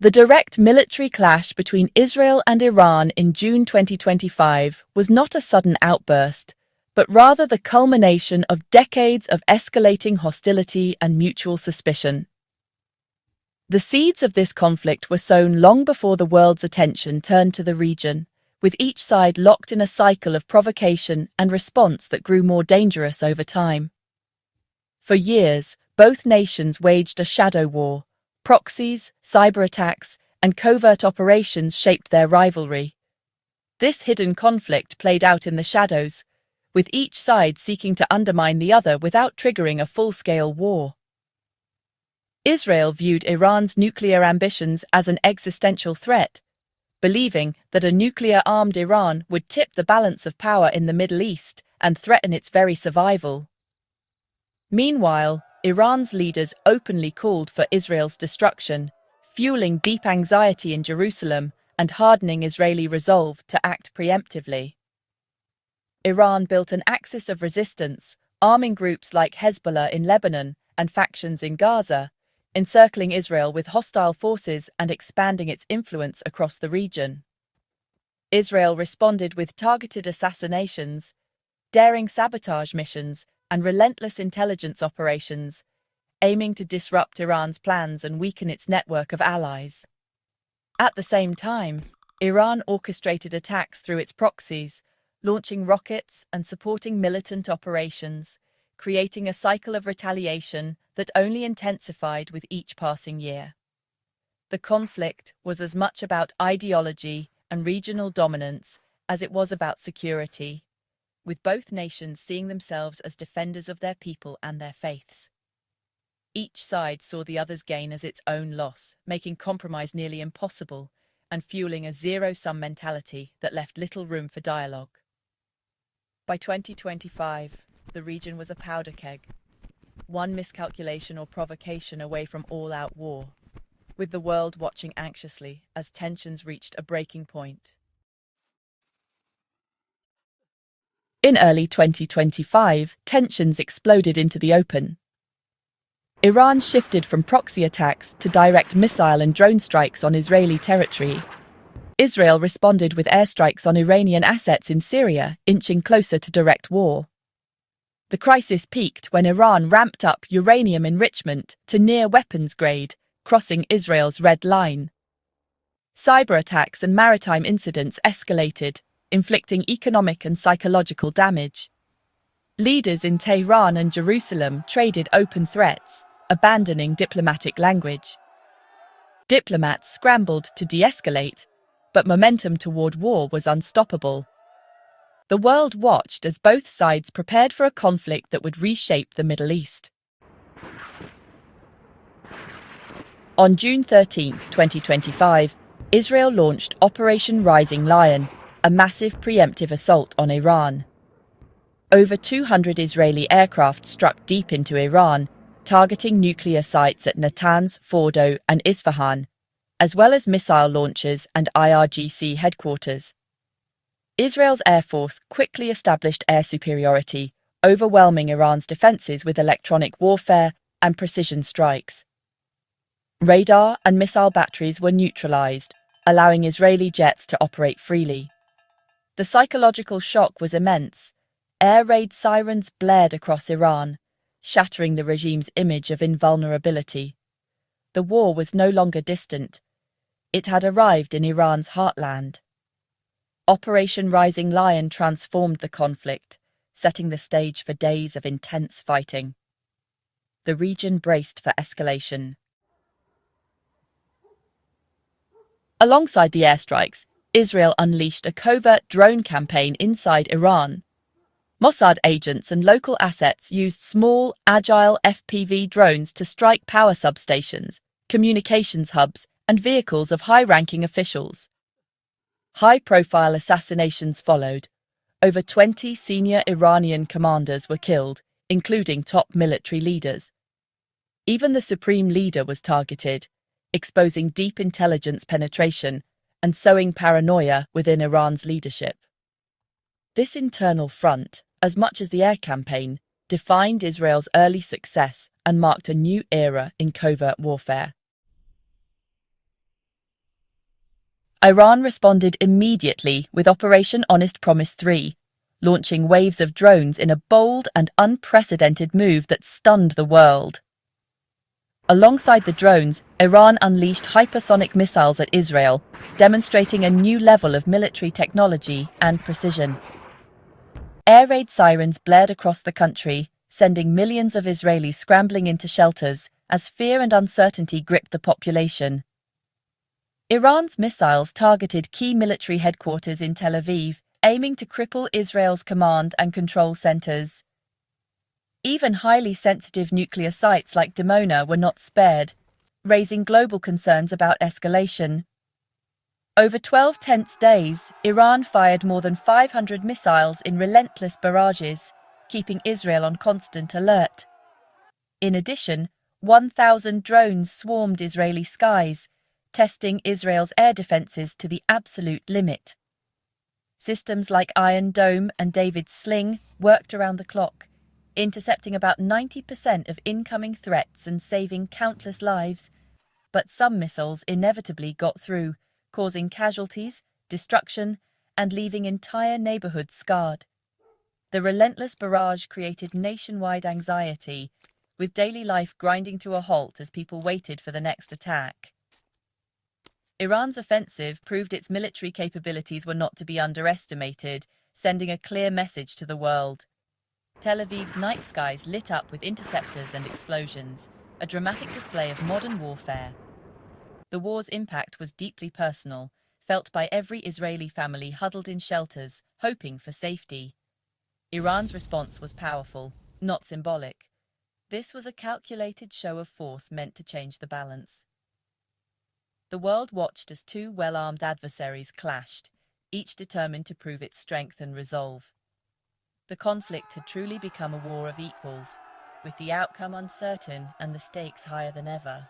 The direct military clash between Israel and Iran in June 2025 was not a sudden outburst, but rather the culmination of decades of escalating hostility and mutual suspicion. The seeds of this conflict were sown long before the world's attention turned to the region, with each side locked in a cycle of provocation and response that grew more dangerous over time. For years, both nations waged a shadow war. Proxies, cyber attacks, and covert operations shaped their rivalry. This hidden conflict played out in the shadows, with each side seeking to undermine the other without triggering a full-scale war. Israel viewed Iran's nuclear ambitions as an existential threat, believing that a nuclear-armed Iran would tip the balance of power in the Middle East and threaten its very survival. Meanwhile, Iran's leaders openly called for Israel's destruction, fueling deep anxiety in Jerusalem and hardening Israeli resolve to act preemptively. Iran built an axis of resistance, arming groups like Hezbollah in Lebanon and factions in Gaza, encircling Israel with hostile forces and expanding its influence across the region. Israel responded with targeted assassinations, daring sabotage missions, and relentless intelligence operations, aiming to disrupt Iran's plans and weaken its network of allies. At the same time, Iran orchestrated attacks through its proxies, launching rockets and supporting militant operations, creating a cycle of retaliation that only intensified with each passing year. The conflict was as much about ideology and regional dominance as it was about security, with both nations seeing themselves as defenders of their people and their faiths. Each side saw the other's gain as its own loss, making compromise nearly impossible and fueling a zero-sum mentality that left little room for dialogue. By 2025, the region was a powder keg, one miscalculation or provocation away from all-out war, with the world watching anxiously as tensions reached a breaking point. In early 2025, tensions exploded into the open. Iran shifted from proxy attacks to direct missile and drone strikes on Israeli territory. Israel responded with airstrikes on Iranian assets in Syria, inching closer to direct war. The crisis peaked when Iran ramped up uranium enrichment to near weapons grade, crossing Israel's red line. Cyber attacks and maritime incidents escalated, inflicting economic and psychological damage. Leaders in Tehran and Jerusalem traded open threats, abandoning diplomatic language. Diplomats scrambled to de-escalate, but momentum toward war was unstoppable. The world watched as both sides prepared for a conflict that would reshape the Middle East. On June 13, 2025, Israel launched Operation Rising Lion, a massive preemptive assault on Iran. Over 200 Israeli aircraft struck deep into Iran, targeting nuclear sites at Natanz, Fordo, and Isfahan, as well as missile launchers and IRGC headquarters. Israel's Air Force quickly established air superiority, overwhelming Iran's defenses with electronic warfare and precision strikes. Radar and missile batteries were neutralized, allowing Israeli jets to operate freely. The psychological shock was immense. Air raid sirens blared across Iran, shattering the regime's image of invulnerability. The war was no longer distant. It had arrived in Iran's heartland. Operation Rising Lion transformed the conflict, setting the stage for days of intense fighting. The region braced for escalation. Alongside the airstrikes, Israel unleashed a covert drone campaign inside Iran. Mossad agents and local assets used small, agile FPV drones to strike power substations, communications hubs, and vehicles of high-ranking officials. High-profile assassinations followed. Over 20 senior Iranian commanders were killed, including top military leaders. Even the supreme leader was targeted, exposing deep intelligence penetration and sowing paranoia within Iran's leadership. This internal front, as much as the air campaign, defined Israel's early success and marked a new era in covert warfare. Iran responded immediately with Operation Honest Promise 3, launching waves of drones in a bold and unprecedented move that stunned the world. Alongside the drones, Iran unleashed hypersonic missiles at Israel, demonstrating a new level of military technology and precision. Air raid sirens blared across the country, sending millions of Israelis scrambling into shelters as fear and uncertainty gripped the population. Iran's missiles targeted key military headquarters in Tel Aviv, aiming to cripple Israel's command and control centers. Even highly sensitive nuclear sites like Dimona were not spared, raising global concerns about escalation. Over 12 tense days, Iran fired more than 500 missiles in relentless barrages, keeping Israel on constant alert. In addition, 1,000 drones swarmed Israeli skies, testing Israel's air defenses to the absolute limit. Systems like Iron Dome and David's Sling worked around the clock, intercepting about 90% of incoming threats and saving countless lives, but some missiles inevitably got through, causing casualties, destruction, and leaving entire neighborhoods scarred. The relentless barrage created nationwide anxiety, with daily life grinding to a halt as people waited for the next attack. Iran's offensive proved its military capabilities were not to be underestimated, sending a clear message to the world. Tel Aviv's night skies lit up with interceptors and explosions, a dramatic display of modern warfare. The war's impact was deeply personal, felt by every Israeli family huddled in shelters, hoping for safety. Iran's response was powerful, not symbolic. This was a calculated show of force meant to change the balance. The world watched as two well-armed adversaries clashed, each determined to prove its strength and resolve. The conflict had truly become a war of equals, with the outcome uncertain and the stakes higher than ever.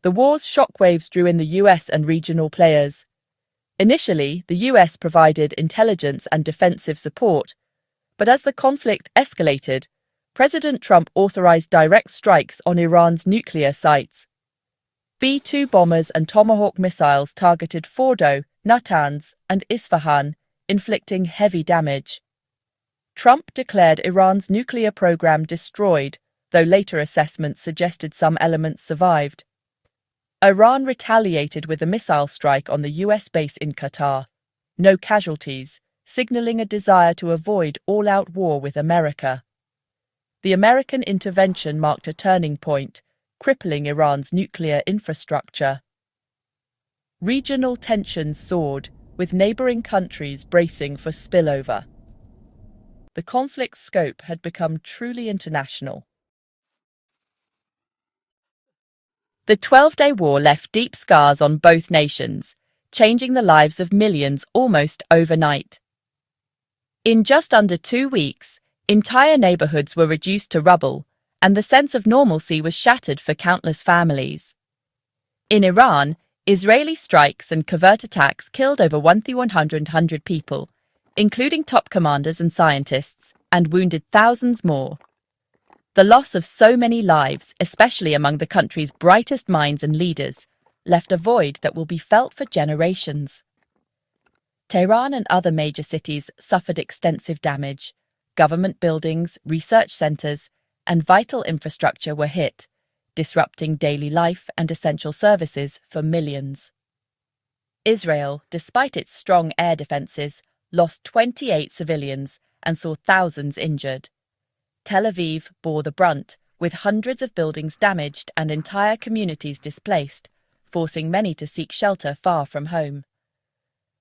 The war's shockwaves drew in the US and regional players. Initially, the US provided intelligence and defensive support, but as the conflict escalated, President Trump authorized direct strikes on Iran's nuclear sites. B-2 bombers and Tomahawk missiles targeted Fordo, Natanz, and Isfahan, inflicting heavy damage. Trump declared Iran's nuclear program destroyed, though later assessments suggested some elements survived. Iran retaliated with a missile strike on the US base in Qatar. No casualties, signaling a desire to avoid all-out war with America. The American intervention marked a turning point, crippling Iran's nuclear infrastructure. Regional tensions soared, with neighbouring countries bracing for spillover. The conflict's scope had become truly international. The 12-day war left deep scars on both nations, changing the lives of millions almost overnight. In just under 2 weeks, entire neighborhoods were reduced to rubble, and the sense of normalcy was shattered for countless families. In Iran, Israeli strikes and covert attacks killed over 1,100 people, including top commanders and scientists, and wounded thousands more. The loss of so many lives, especially among the country's brightest minds and leaders, left a void that will be felt for generations. Tehran and other major cities suffered extensive damage. Government buildings, research centers, and vital infrastructure were hit, disrupting daily life and essential services for millions. Israel, despite its strong air defenses, lost 28 civilians and saw thousands injured. Tel Aviv bore the brunt, with hundreds of buildings damaged and entire communities displaced, forcing many to seek shelter far from home.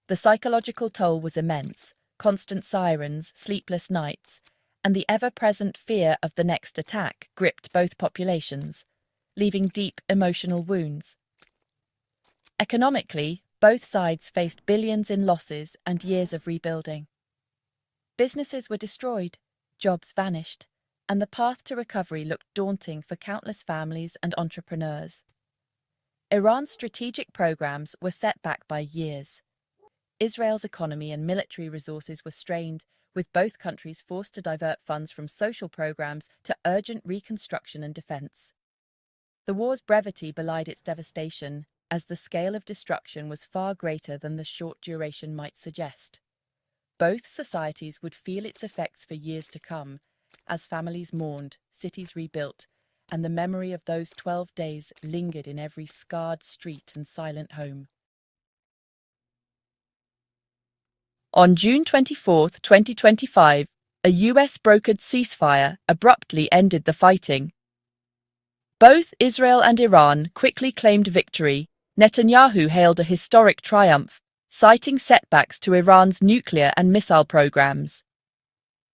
The psychological toll was immense. Constant sirens, sleepless nights, and the ever-present fear of the next attack gripped both populations, leaving deep emotional wounds. Economically, both sides faced billions in losses and years of rebuilding. Businesses were destroyed, jobs vanished, and the path to recovery looked daunting for countless families and entrepreneurs. Iran's strategic programs were set back by years. Israel's economy and military resources were strained, with both countries forced to divert funds from social programs to urgent reconstruction and defense. The war's brevity belied its devastation, as the scale of destruction was far greater than the short duration might suggest. Both societies would feel its effects for years to come, as families mourned, cities rebuilt, and the memory of those 12 days lingered in every scarred street and silent home. On June 24, 2025, a US-brokered ceasefire abruptly ended the fighting. Both Israel and Iran quickly claimed victory. Netanyahu hailed a historic triumph, citing setbacks to Iran's nuclear and missile programs.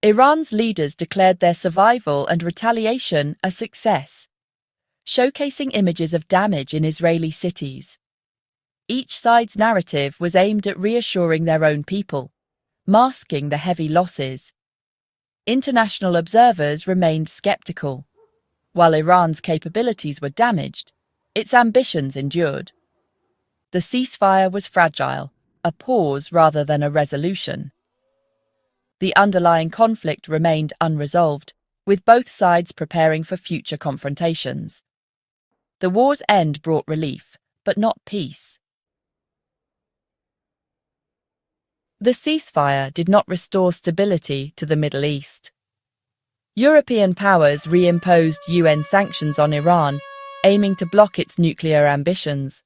Iran's leaders declared their survival and retaliation a success, showcasing images of damage in Israeli cities. Each side's narrative was aimed at reassuring their own people, masking the heavy losses. International observers remained skeptical. While Iran's capabilities were damaged, its ambitions endured. The ceasefire was fragile, a pause rather than a resolution. The underlying conflict remained unresolved, with both sides preparing for future confrontations. The war's end brought relief, but not peace. The ceasefire did not restore stability to the Middle East. European powers reimposed UN sanctions on Iran, aiming to block its nuclear ambitions.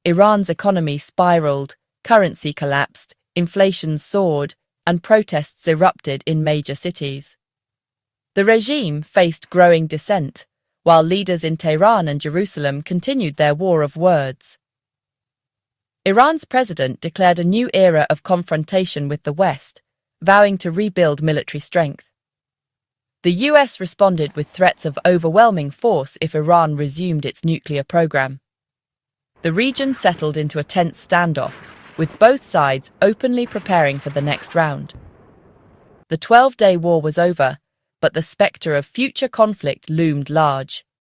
Iran's economy spiraled, currency collapsed, inflation soared, and protests erupted in major cities. The regime faced growing dissent, while leaders in Tehran and Jerusalem continued their war of words. Iran's president declared a new era of confrontation with the West, vowing to rebuild military strength. The US responded with threats of overwhelming force if Iran resumed its nuclear program. The region settled into a tense standoff, with both sides openly preparing for the next round. The 12-day war was over, but the spectre of future conflict loomed large.